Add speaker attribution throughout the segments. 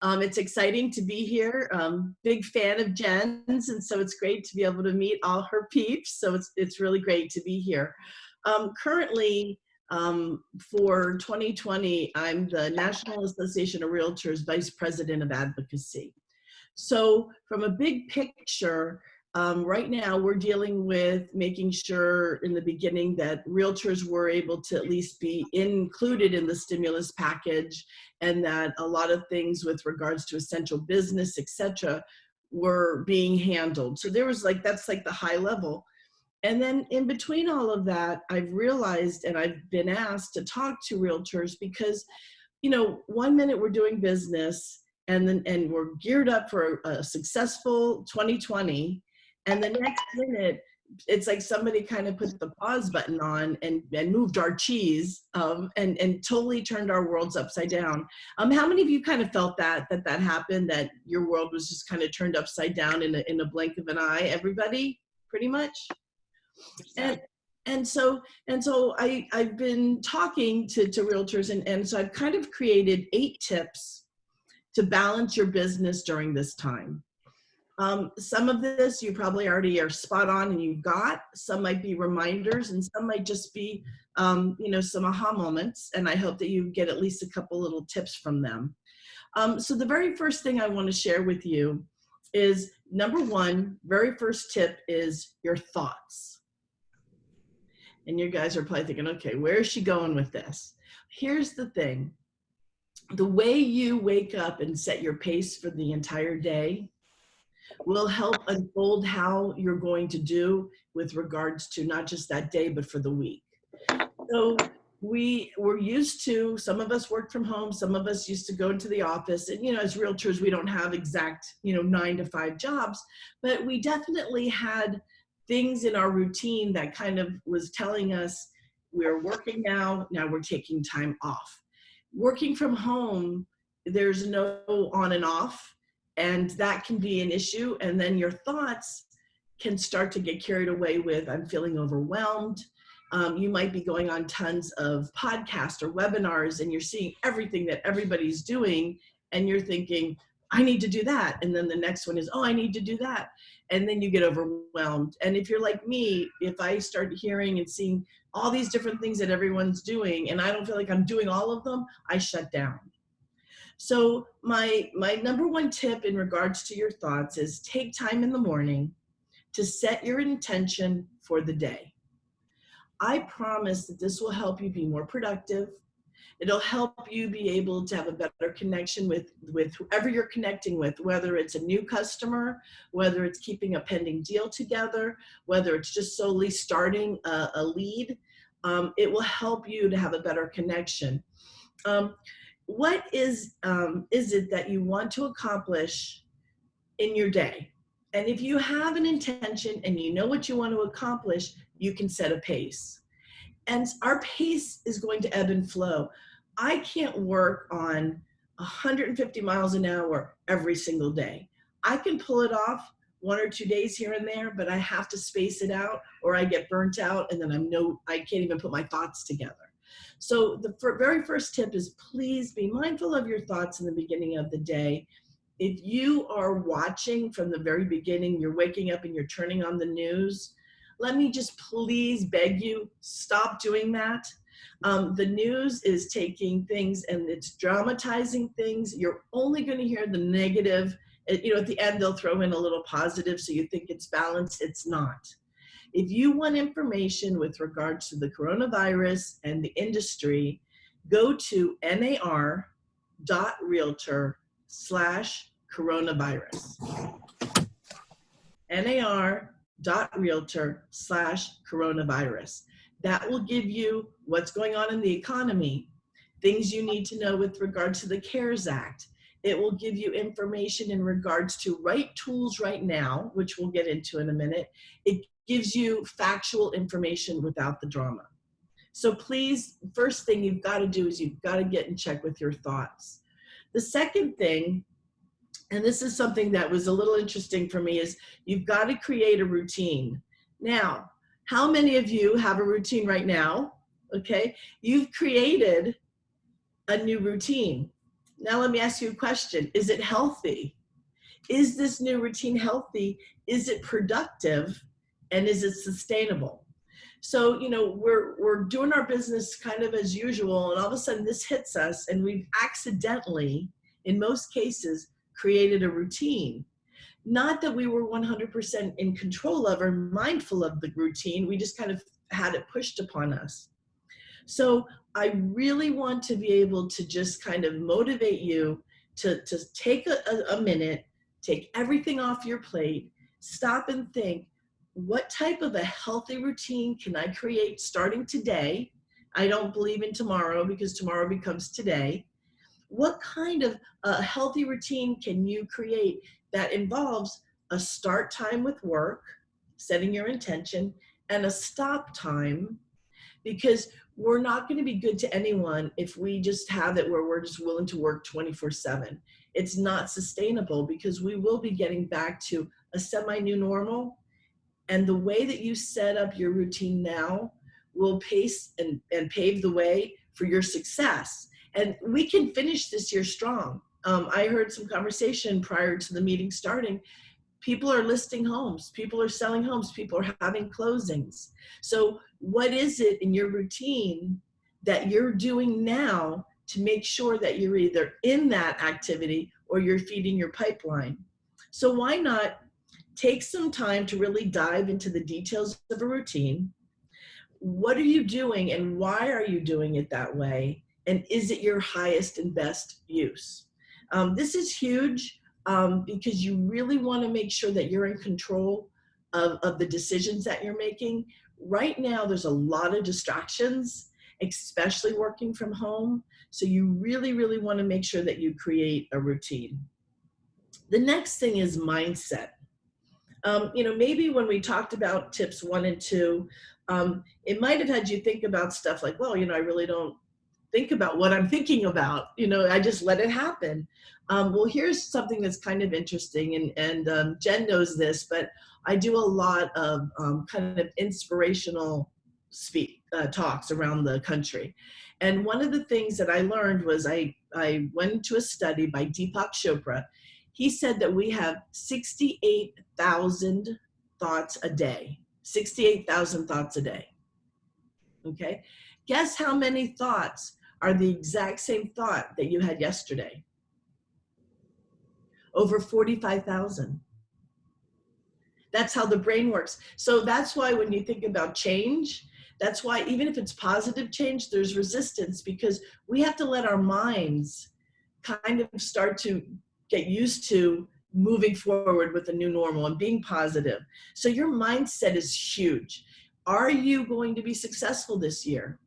Speaker 1: It's exciting to be here. Big fan of Jen's, and so it's great to be able to meet all her peeps. So it's really great to be here. Currently, for 2020, I'm the National Association of Realtors Vice President of Advocacy. So from a big picture, right now we're dealing with making sure in the beginning that realtors were able to at least be included in the stimulus package, and that a lot of things with regards to essential business, etc., were being handled. So there was that's like the high level. And then in between all of that, I've realized, and I've been asked to talk to realtors because, one minute we're doing business and we're geared up for a successful 2020, and the next minute it's like somebody kind of put the pause button on and moved our cheese, and totally turned our worlds upside down. How many of you kind of felt that happened, that your world was just kind of turned upside down in a blink of an eye? Everybody, pretty much. And so I've been talking to realtors, and so I've kind of created 8 tips to balance your business during this time. Some of this you probably already are spot on and you've got. Some might be reminders, and some might just be, some aha moments. And I hope that you get at least a couple little tips from them. So the very first thing I want to share with you is, number 1, very first tip is your thoughts. And you guys are probably thinking, okay, where is she going with this? Here's the thing. The way you wake up and set your pace for the entire day will help unfold how you're going to do with regards to not just that day, but for the week. So we were used to, some of us worked from home, some of us used to go into the office, and as realtors, we don't have exact 9 to 5 jobs, but we definitely had things in our routine that kind of was telling us we're working now we're taking time off. Working from home, there's no on and off, and that can be an issue. And then your thoughts can start to get carried away with, I'm feeling overwhelmed. You might be going on tons of podcasts or webinars, and you're seeing everything that everybody's doing, and you're thinking, I need to do that. And then the next one is, oh, I need to do that. And then you get overwhelmed. And if you're like me, if I start hearing and seeing all these different things that everyone's doing, and I don't feel like I'm doing all of them, I shut down. So my number 1 tip in regards to your thoughts is, take time in the morning to set your intention for the day. I promise that this will help you be more productive. It'll help you be able to have a better connection with whoever you're connecting with, whether it's a new customer, whether it's keeping a pending deal together, whether it's just solely starting a lead. It will help you to have a better connection. What is it that you want to accomplish in your day? And if you have an intention and you know what you want to accomplish, you can set a pace. And our pace is going to ebb and flow. I can't work on 150 miles an hour every single day. I can pull it off 1 or 2 days here and there, but I have to space it out, or I get burnt out, and then I can't even put my thoughts together. So the very first tip is, please be mindful of your thoughts in the beginning of the day. If you are watching from the very beginning, you're waking up and you're turning on the news, let me just please beg you, stop doing that. The news is taking things and it's dramatizing things. You're only going to hear the negative. At the end, they'll throw in a little positive, so you think it's balanced. It's not. If you want information with regards to the coronavirus and the industry, go to nar.realtor/coronavirus. nar.realtor/coronavirus. That will give you what's going on in the economy, things you need to know with regard to the CARES Act. It will give you information in regards to right tools right now, which we'll get into in a minute. It gives you factual information without the drama. So please, first thing you've got to do is you've got to get in check with your thoughts. The second thing, and this is something that was a little interesting for me, is you've got to create a routine. Now, how many of you have a routine right now? Okay, you've created a new routine. Now let me ask you a question. Is it healthy? Is this new routine healthy? Is it productive? And is it sustainable? So, we're doing our business kind of as usual, and all of a sudden this hits us, and we've accidentally, in most cases, created a routine. Not that we were 100% in control of or mindful of the routine, we just kind of had it pushed upon us. So I really want to be able to just kind of motivate you to take a minute, take everything off your plate, stop and think, what type of a healthy routine can I create starting today? I don't believe in tomorrow because tomorrow becomes today. What kind of a healthy routine can you create that involves a start time with work, setting your intention, and a stop time? Because we're not going to be good to anyone if we just have it where we're just willing to work 24/7. It's not sustainable because we will be getting back to a semi-new normal. And the way that you set up your routine now will pace and pave the way for your success. And we can finish this year strong. I heard some conversation prior to the meeting starting. People are listing homes, people are selling homes, people are having closings. So what is it in your routine that you're doing now to make sure that you're either in that activity or you're feeding your pipeline? So why not take some time to really dive into the details of a routine? What are you doing and why are you doing it that way? And is it your highest and best use? This is huge because you really want to make sure that you're in control of the decisions that you're making. Right now, there's a lot of distractions, especially working from home. So you really, really want to make sure that you create a routine. The next thing is mindset. Maybe when we talked about tips 1 and 2, it might have had you think about stuff like, well, I really don't think about what I'm thinking about. I just let it happen. Well, here's something that's kind of interesting, and Jen knows this, but I do a lot of kind of inspirational talks around the country. And one of the things that I learned was I went to a study by Deepak Chopra. He said that we have 68,000 thoughts a day. 68,000 thoughts a day. Okay? Guess how many thoughts are the exact same thought that you had yesterday? Over 45,000. That's how the brain works. So that's why when you think about change, that's why even if it's positive change, there's resistance because we have to let our minds kind of start to get used to moving forward with a new normal and being positive. So your mindset is huge. Are you going to be successful this year?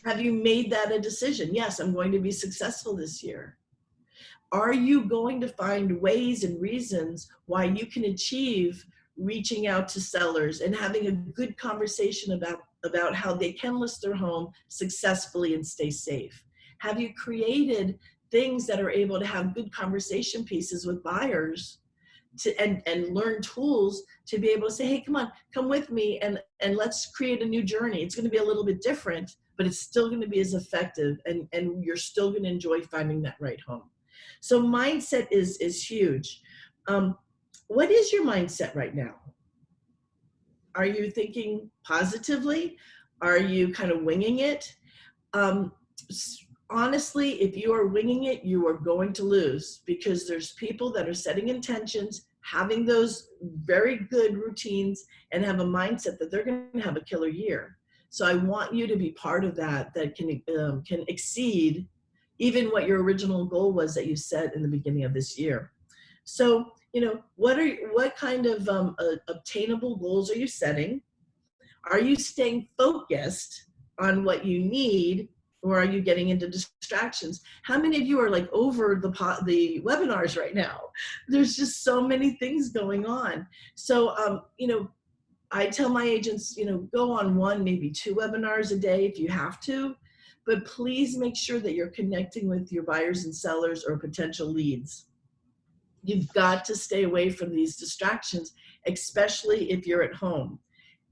Speaker 1: Have you made that a decision? Yes, I'm going to be successful this year. Are you going to find ways and reasons why you can achieve reaching out to sellers and having a good conversation about how they can list their home successfully and stay safe? Have you created things that are able to have good conversation pieces with buyers and learn tools to be able to say, hey, come with me and let's create a new journey. It's going to be a little bit different, but it's still going to be as effective and you're still going to enjoy finding that right home. So mindset is huge. What is your mindset right now? Are you thinking positively? Are you kind of winging it? Honestly, if you are winging it, you are going to lose because there's people that are setting intentions, having those very good routines, and have a mindset that they're going to have a killer year. So I want you to be part of that can exceed even what your original goal was that you set in the beginning of this year. So, what kind of obtainable goals are you setting? Are you staying focused on what you need, or are you getting into distractions? How many of you are like over the webinars right now? There's just so many things going on. So, I tell my agents, go on 1, maybe 2 webinars a day if you have to, but please make sure that you're connecting with your buyers and sellers or potential leads. You've got to stay away from these distractions, especially if you're at home.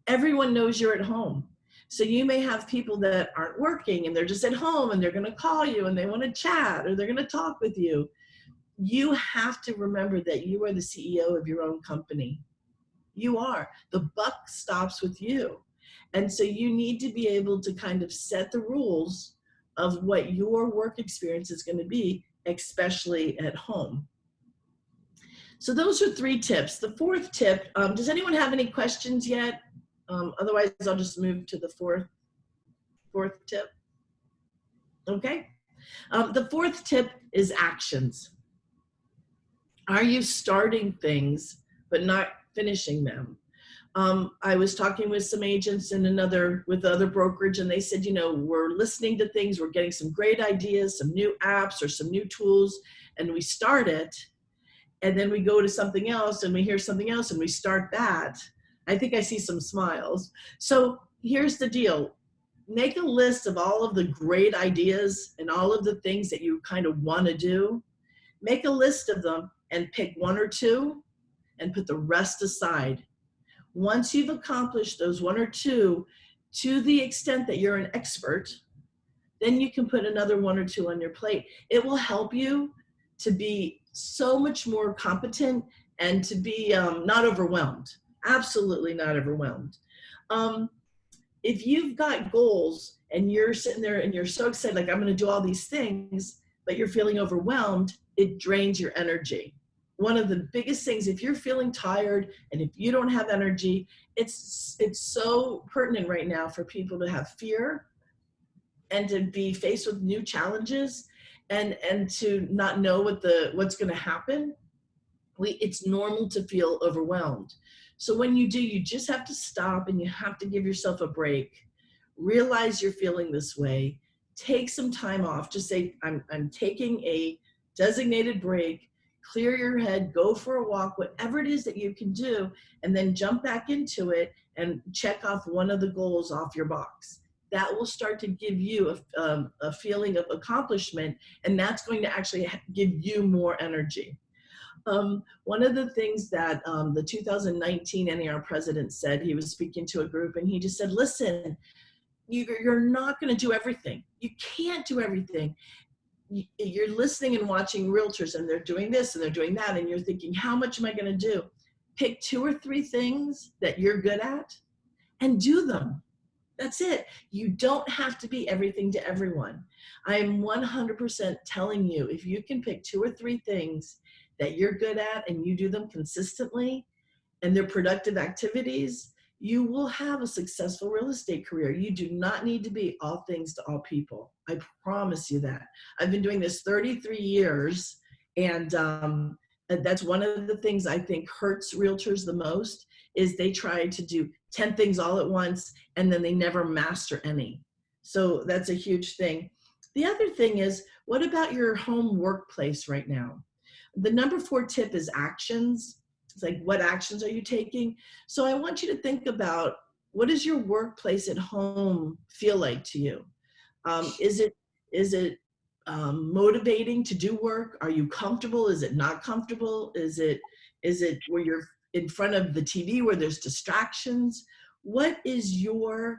Speaker 1: Everyone knows you're at home. So you may have people that aren't working and they're just at home and they're going to call you and they want to chat or they're going to talk with you. You have to remember that you are the CEO of your own company. You are. The buck stops with you. And so you need to be able to kind of set the rules of what your work experience is going to be, especially at home. So those are 3 tips. The 4th tip, does anyone have any questions yet? Otherwise, I'll just move to the fourth tip. Okay. The 4th tip is actions. Are you starting things but not finishing them? I was talking with some agents and with other brokerage, and they said, we're listening to things, we're getting some great ideas, some new apps or some new tools, and we start it, and then we go to something else and we hear something else and we start that. I think I see some smiles. So here's the deal. Make a list of all of the great ideas and all of the things that you kind of want to do. Make a list of them and pick 1 or 2 and put the rest aside. Once you've accomplished those 1 or 2 to the extent that you're an expert, then you can put another 1 or 2 on your plate. It will help you to be so much more competent and to be not overwhelmed. Absolutely not overwhelmed. If you've got goals and you're sitting there and you're so excited, like I'm going to do all these things, but you're feeling overwhelmed, it drains your energy. One of the biggest things, if you're feeling tired and if you don't have energy, it's so pertinent right now for people to have fear and to be faced with new challenges and to not know what's going to happen. It's normal to feel overwhelmed. So when you do, you just have to stop and you have to give yourself a break. Realize you're feeling this way. Take some time off. Just say, I'm taking a designated break. Clear your head, go for a walk, whatever it is that you can do, and then jump back into it and check off one of the goals off your box. That will start to give you a feeling of accomplishment, and that's going to actually give you more energy. One of the things that the 2019 NAR president said, he was speaking to a group and he just said, listen, you're not going to do everything. You can't do everything. You're listening and watching realtors and they're doing this and they're doing that. And you're thinking, how much am I going to do? Pick 2 or 3 things that you're good at and do them. That's it. You don't have to be everything to everyone. I am 100% telling you, if you can pick 2 or 3 things that you're good at and you do them consistently and they're productive activities, you will have a successful real estate career. You do not need to be all things to all people. I promise you that. I've been doing this 33 years, and that's one of the things I think hurts realtors the most is they try to do 10 things all at once and then they never master any. So that's a huge thing. The other thing is, what about your home workplace right now? The number 4 tip is actions. It's like, what actions are you taking? So I want you to think about, what does your workplace at home feel like to you? Is it motivating to do work? Are you comfortable? Is it not comfortable? Is it where you're in front of the TV where there's distractions? What is your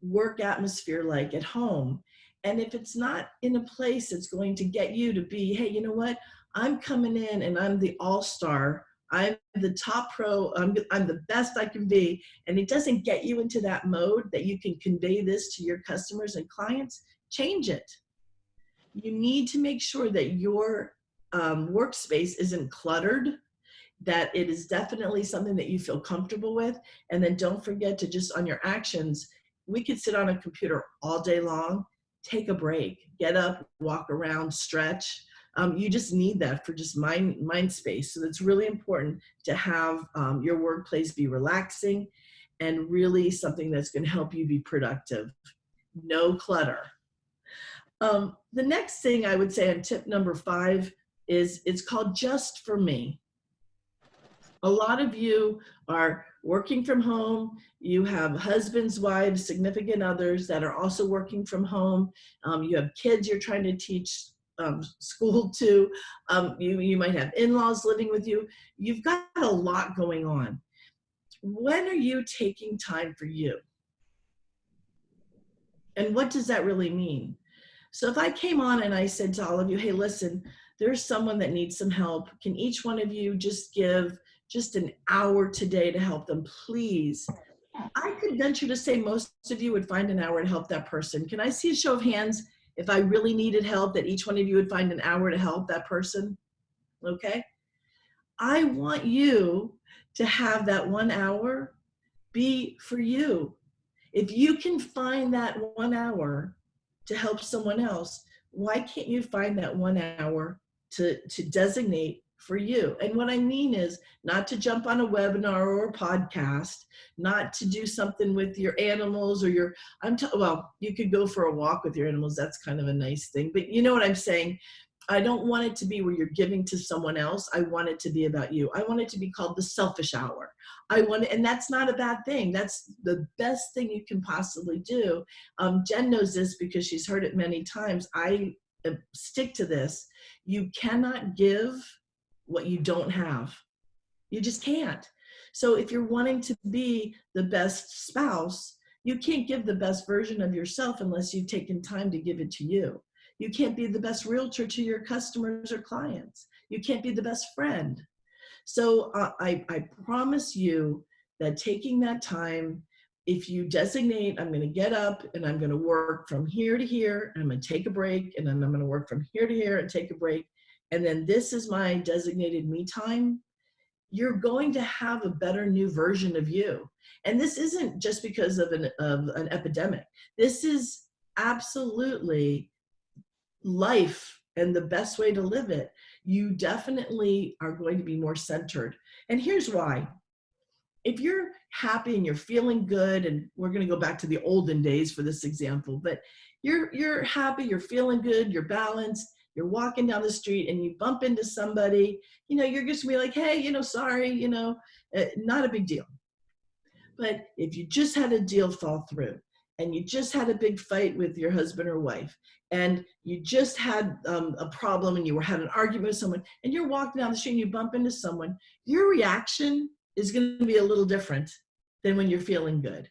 Speaker 1: work atmosphere like at home? And if it's not in a place that's going to get you to be, hey, you know what? I'm coming in and I'm the all-star. I'm the top pro. I'm the best I can be. And it doesn't get you into that mode that you can convey this to your customers and clients. Change it. You need to make sure that your workspace isn't cluttered, that it is definitely something that you feel comfortable with. And then don't forget to just on your actions, we could sit on a computer all day long. Take a break, get up, walk around, stretch. You just need that for just mind space. So it's really important to have your workplace be relaxing and really something that's going to help you be productive. No clutter. The next thing I would say on tip number 5 is it's called Just for Me. A lot of you are working from home. You have husbands, wives, significant others that are also working from home. You have kids you're trying to teach school to. You might have in-laws living with you. You've got a lot going on. When are you taking time for you? And what does that really mean? So if I came on and I said to all of you, hey, listen, there's someone that needs some help. Can each one of you just give just an hour today to help them, please? I could venture to say most of you would find an hour to help that person. Can I see a show of hands if I really needed help, that each one of you would find an hour to help that person? Okay. I want you to have that 1 hour be for you. If you can find that 1 hour to help someone else, why can't you find that 1 hour to designate for you? And what I mean is not to jump on a webinar or a podcast, not to do something with your animals or your, well, you could go for a walk with your animals. That's kind of a nice thing, but you know what I'm saying? I don't want it to be where you're giving to someone else. I want it to be about you. I want it to be called the selfish hour. And that's not a bad thing. That's the best thing you can possibly do. Jen knows this because she's heard it many times. I stick to this. You cannot give what you don't have. You just can't. So if you're wanting to be the best spouse, you can't give the best version of yourself unless you've taken time to give it to you. You can't be the best realtor to your customers or clients. You can't be the best friend. So I promise you that taking that time, if you designate, I'm going to get up and I'm going to work from here to here, and I'm going to take a break, and then I'm going to work from here to here and take a break, and then this is my designated me time, you're going to have a better new version of you. And this isn't just because of an epidemic. This is absolutely life and the best way to live it. You definitely are going to be more centered. And here's why. If you're happy and you're feeling good, and we're going to go back to the olden days for this example, but you're happy, you're feeling good, you're balanced, you're walking down the street and you bump into somebody, you're just gonna be like, hey, sorry, not a big deal. But if you just had a deal fall through, and you just had a big fight with your husband or wife, and you just had a problem, and you had an argument with someone, and you're walking down the street and you bump into someone, your reaction is going to be a little different than when you're feeling good.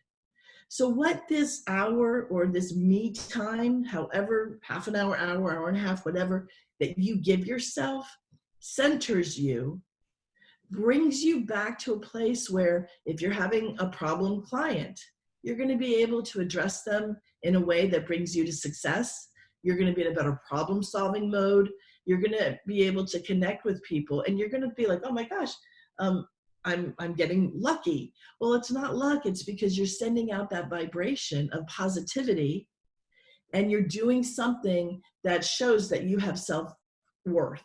Speaker 1: So what this hour or this me time, however, half an hour, hour and a half, whatever, that you give yourself, centers you, brings you back to a place where if you're having a problem client, you're going to be able to address them in a way that brings you to success. You're going to be in a better problem solving mode. You're going to be able to connect with people, and you're going to be like, oh my gosh, I'm getting lucky. Well, it's not luck. It's because you're sending out that vibration of positivity, and you're doing something that shows that you have self-worth.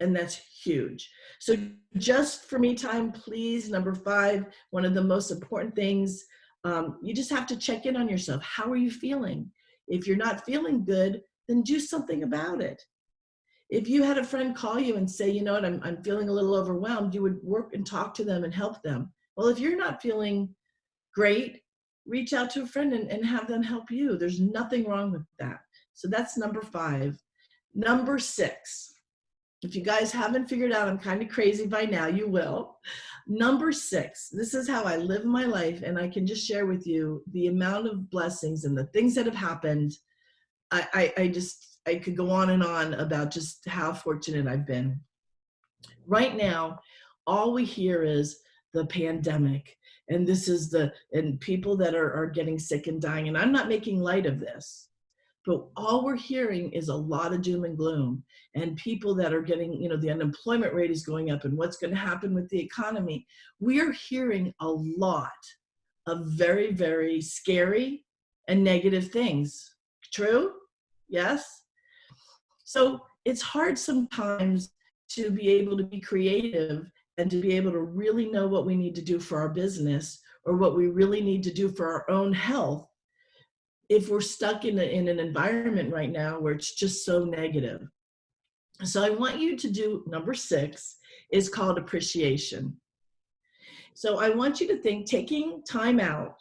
Speaker 1: And that's huge. So just for me time, please, number 5, one of the most important things, you just have to check in on yourself. How are you feeling? If you're not feeling good, then do something about it. If you had a friend call you and say, you know what, I'm feeling a little overwhelmed, you would work and talk to them and help them. Well, if you're not feeling great, reach out to a friend and have them help you. There's nothing wrong with that. So that's number 5. Number 6. If you guys haven't figured out I'm kind of crazy by now, you will. Number 6, this is how I live my life, and I can just share with you the amount of blessings and the things that have happened. I could go on and on about just how fortunate I've been. Right now, all we hear is the pandemic, and and people that are getting sick and dying, and I'm not making light of this. But all we're hearing is a lot of doom and gloom, and people that are getting, the unemployment rate is going up, and what's going to happen with the economy. We are hearing a lot of very, very scary and negative things. True? Yes? So it's hard sometimes to be able to be creative and to be able to really know what we need to do for our business, or what we really need to do for our own health, if we're stuck in an environment right now where it's just so negative. So I want you to do number 6, is called appreciation. So I want you to think, taking time out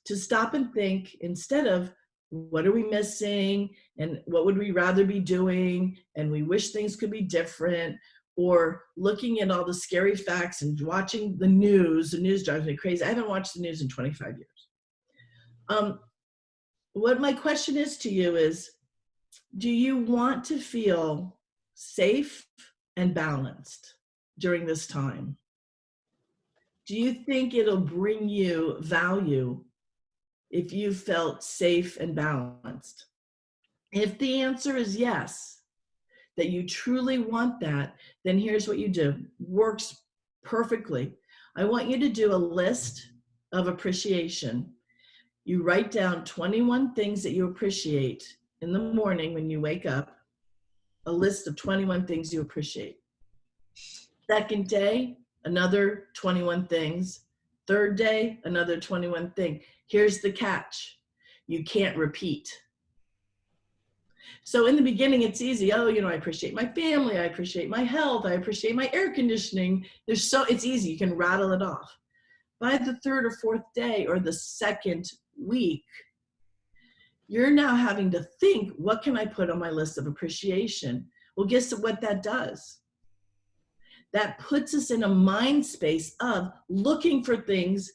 Speaker 1: to stop and think, instead of what are we missing and what would we rather be doing and we wish things could be different, or looking at all the scary facts and watching the news. The news drives me crazy. I haven't watched the news in 25 years. what my question is to you is, do you want to feel safe and balanced during this time? Do you think it'll bring you value if you felt safe and balanced? If the answer is yes, that you truly want that, then here's what you do. Works perfectly. I want you to do a list of appreciation. You write down 21 things that you appreciate in the morning when you wake up, a list of 21 things you appreciate. Second day, another 21 things. Third day, another 21 thing. Here's the catch. You can't repeat. So in the beginning, it's easy. Oh, I appreciate my family. I appreciate my health. I appreciate my air conditioning. It's easy. You can rattle it off. By the third or fourth day or the second week, you're now having to think, what can I put on my list of appreciation? Well, guess what that does? That puts us in a mind space of looking for things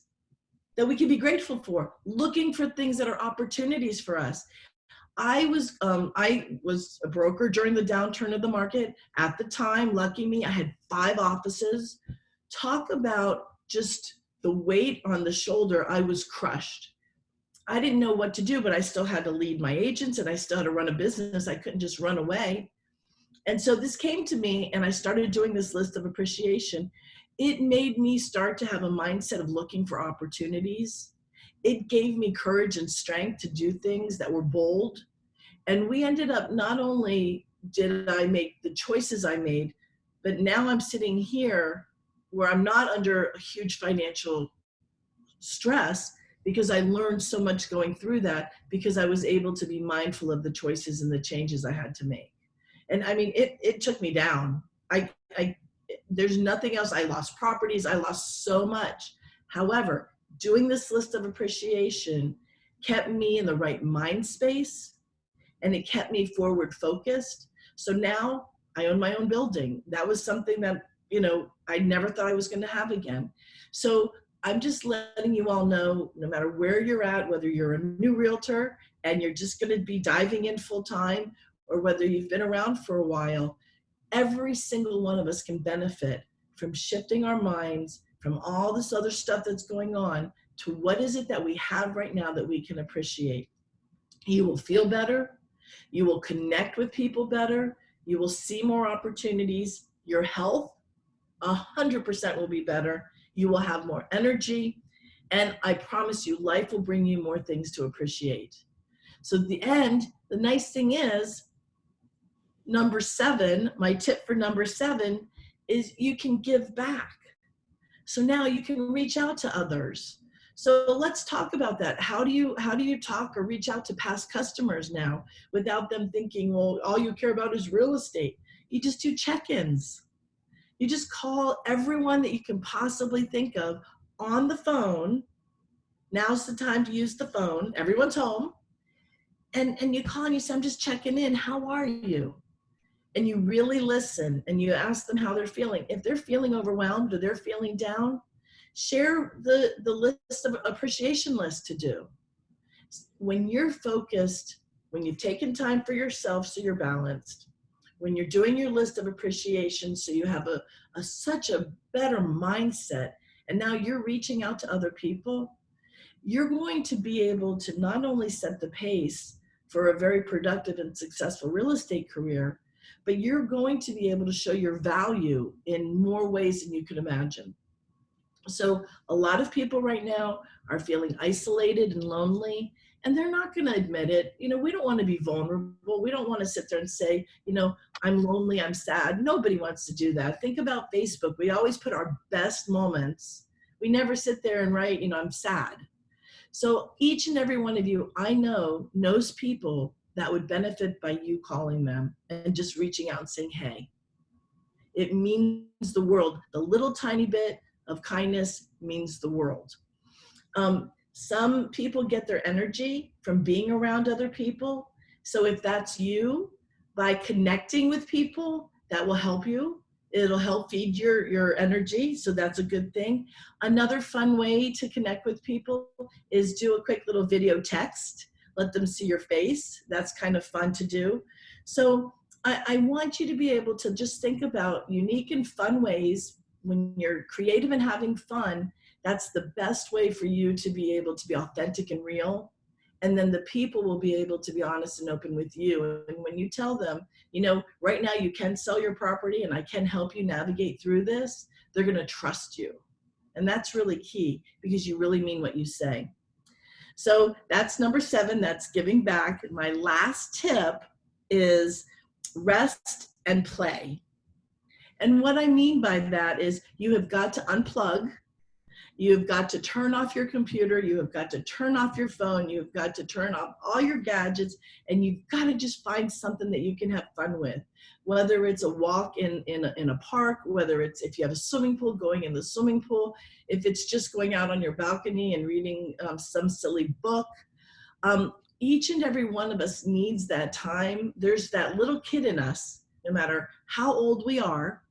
Speaker 1: that we can be grateful for, looking for things that are opportunities for us. I was a broker during the downturn of the market. At the time, lucky me, I had 5 offices. Talk about just the weight on the shoulder. I was crushed. I didn't know what to do, but I still had to lead my agents and I still had to run a business. I couldn't just run away. And so this came to me and I started doing this list of appreciation. It made me start to have a mindset of looking for opportunities. It gave me courage and strength to do things that were bold. And we ended up, not only did I make the choices I made, but now I'm sitting here where I'm not under a huge financial stress because I learned so much going through that, because I was able to be mindful of the choices and the changes I had to make. And I mean, it took me down. There's nothing else. I lost properties. I lost so much. However, doing this list of appreciation kept me in the right mind space, and it kept me forward focused. So now I own my own building. That was something that, I never thought I was going to have again. So I'm just letting you all know, no matter where you're at, whether you're a new realtor and you're just going to be diving in full time, or whether you've been around for a while, every single one of us can benefit from shifting our minds from all this other stuff that's going on to what is it that we have right now that we can appreciate. You will feel better. You will connect with people better. You will see more opportunities. Your health, 100% will be better. You will have more energy. And I promise you, life will bring you more things to appreciate. So at the end, the nice thing is, number 7, my tip for number 7 is you can give back. So now you can reach out to others. So let's talk about that. How do you talk or reach out to past customers now without them thinking, well, all you care about is real estate? You just do check-ins. You just call everyone that you can possibly think of on the phone. Now's the time to use the phone. Everyone's home. And you call and you say, I'm just checking in. How are you? And you really listen and you ask them how they're feeling. If they're feeling overwhelmed or they're feeling down, share the list of appreciation list to do. When you're focused, when you've taken time for yourself so you're balanced, when you're doing your list of appreciation so you have such a better mindset, and now you're reaching out to other people, you're going to be able to not only set the pace for a very productive and successful real estate career, but you're going to be able to show your value in more ways than you could imagine. So a lot of people right now are feeling isolated and lonely, and they're not going to admit it. We don't want to be vulnerable. We don't want to sit there and say, I'm lonely, I'm sad. Nobody wants to do that. Think about Facebook. We always put our best moments. We never sit there and write, I'm sad. So each and every one of you, I know, knows people that would benefit by you calling them and just reaching out and saying, hey. It means the world. The little tiny bit of kindness means the world. Some people get their energy from being around other people. So if that's you, by connecting with people, that will help you. It'll help feed your energy, so that's a good thing. Another fun way to connect with people is do a quick little video text. let them see your face. That's kind of fun to do. So I want you to be able to just think about unique and fun ways when you're creative and having fun. That's the best way for you to be able to be authentic and real. And then the people will be able to be honest and open with you. And when you tell them, you know, right now you can sell your property and I can help you navigate through this, they're going to trust you. And that's really key because you really mean what you say. So that's number 7, that's giving back. My last tip is rest and play. And what I mean by that is you have got to unplug. You've got to turn off your computer. You have got to turn off your phone. You've got to turn off all your gadgets, and you've got to just find something that you can have fun with. Whether it's a walk in a park, whether it's if you have a swimming pool, going in the swimming pool, if it's just going out on your balcony and reading some silly book. Each and every one of us needs that time. There's that little kid in us, no matter how old we are,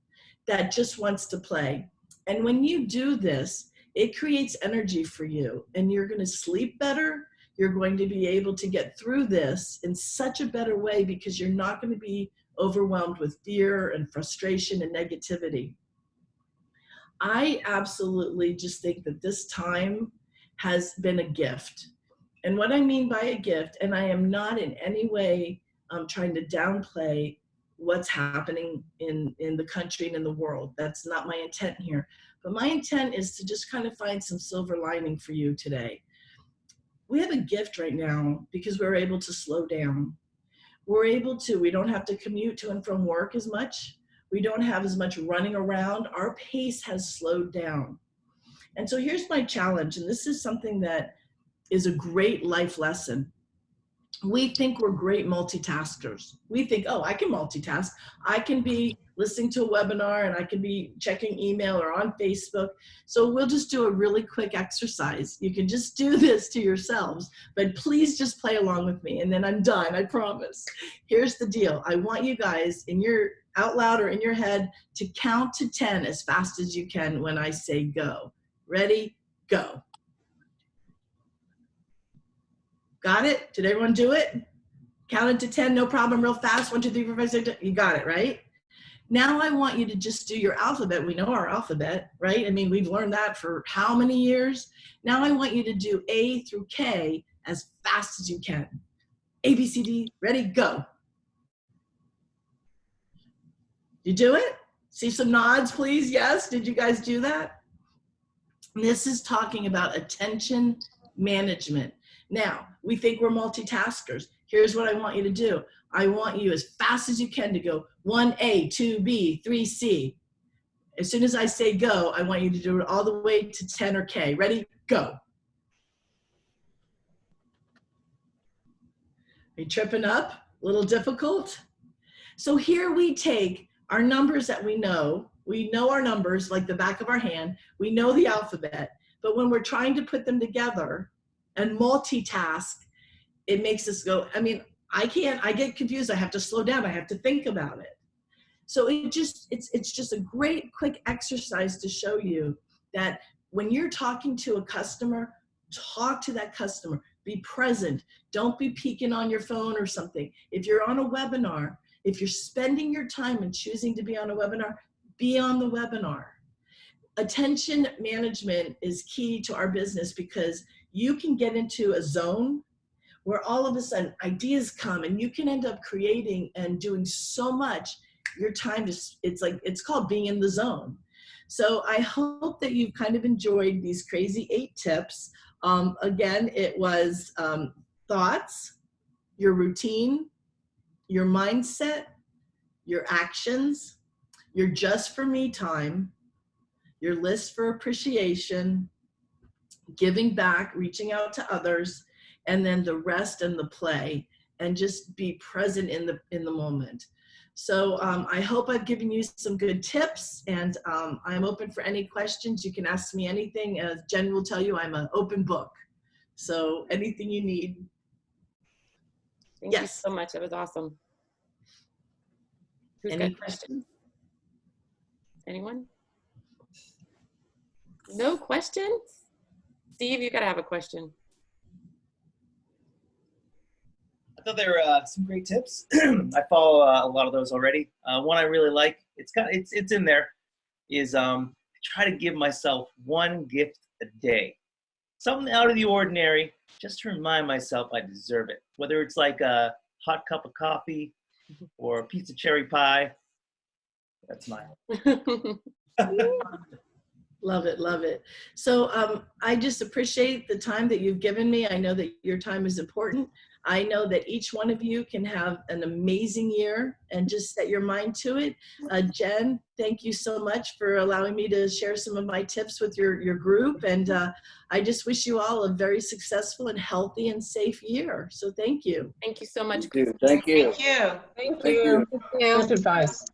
Speaker 1: that just wants to play. And when you do this, it creates energy for you, and you're going to sleep better. You're going to be able to get through this in such a better way because you're not going to be overwhelmed with fear and frustration and negativity. I absolutely just think that this time has been a gift. And what I mean by a gift, and I am not in any way trying to downplay what's happening in the country and in the world. That's not my intent here. But my intent is to just kind of find some silver lining for you today. We have a gift right now because we're able to slow down. We don't have to commute to and from work as much. We don't have as much running around. Our pace has slowed down. And so here's my challenge, and this is something that is a great life lesson. We think we're great multitaskers. We think, oh, I can multitask. I can be listening to a webinar and I can be checking email or on Facebook. So we'll just do a really quick exercise. You can just do this to yourselves, but please just play along with me and then I'm done, I promise. Here's the deal. I want you guys in your out loud or in your head to count to 10 as fast as you can when I say go. Ready? Go. Got it? Did everyone do it? Counted to 10, no problem, real fast. 1, 2, 3, 4, 5, 6. You got it, right? Now I want you to just do your alphabet. We know our alphabet, right? I mean, we've learned that for how many years? Now I want you to do A through K as fast as you can. A, B, C, D, ready, go. You do it? See some nods, please. Yes, did you guys do that? This is talking about attention management. Now, we think we're multitaskers. Here's what I want you to do. I want you as fast as you can to go 1A, 2B, 3C. As soon as I say go, I want you to do it all the way to 10 or K. Ready? Go. Are you tripping up? A little difficult? So here we take our numbers that we know. We know our numbers like the back of our hand. We know the alphabet. But when we're trying to put them together and multitask, it makes us go, I mean, I get confused. I have to slow down. I have to think about it. So it's just a great quick exercise to show you that when you're talking to a customer, talk to that customer, be present. Don't be peeking on your phone or something. If you're on a webinar, if you're spending your time and choosing to be on a webinar, be on the webinar. Attention management is key to our business because you can get into a zone where all of a sudden ideas come and you can end up creating and doing so much. Your time is, it's called being in the zone. So I hope that you've kind of enjoyed these crazy 8 tips. Again, it was thoughts, your routine, your mindset, your actions, your just for me time, your list for appreciation, giving back, reaching out to others, and then the rest and the play, and just be present in the moment. So I hope I've given you some good tips, and I'm open for any questions. You can ask me anything. As Jen will tell you, I'm an open book. So anything you need.
Speaker 2: Thank you so much. That was awesome. Who's got questions? Anyone? No questions? Steve, you gotta have a question.
Speaker 3: I thought there were some great tips. I follow a lot of those already. One I really like, it's in there, is try to give myself one gift a day. Something out of the ordinary, just to remind myself I deserve it. Whether it's like a hot cup of coffee or a piece of cherry pie. That's mine.
Speaker 1: Love it, love it. So I just appreciate the time that you've given me. I know that your time is important. I know that each one of you can have an amazing year and just set your mind to it. Jen, thank you so much for allowing me to share some of my tips with your group. And I just wish you all a very successful and healthy and safe year. So thank you.
Speaker 2: Thank you so much.
Speaker 4: Thank you.
Speaker 5: Thank you.
Speaker 2: Thank
Speaker 4: Thank
Speaker 2: you.
Speaker 4: you.
Speaker 6: Good advice.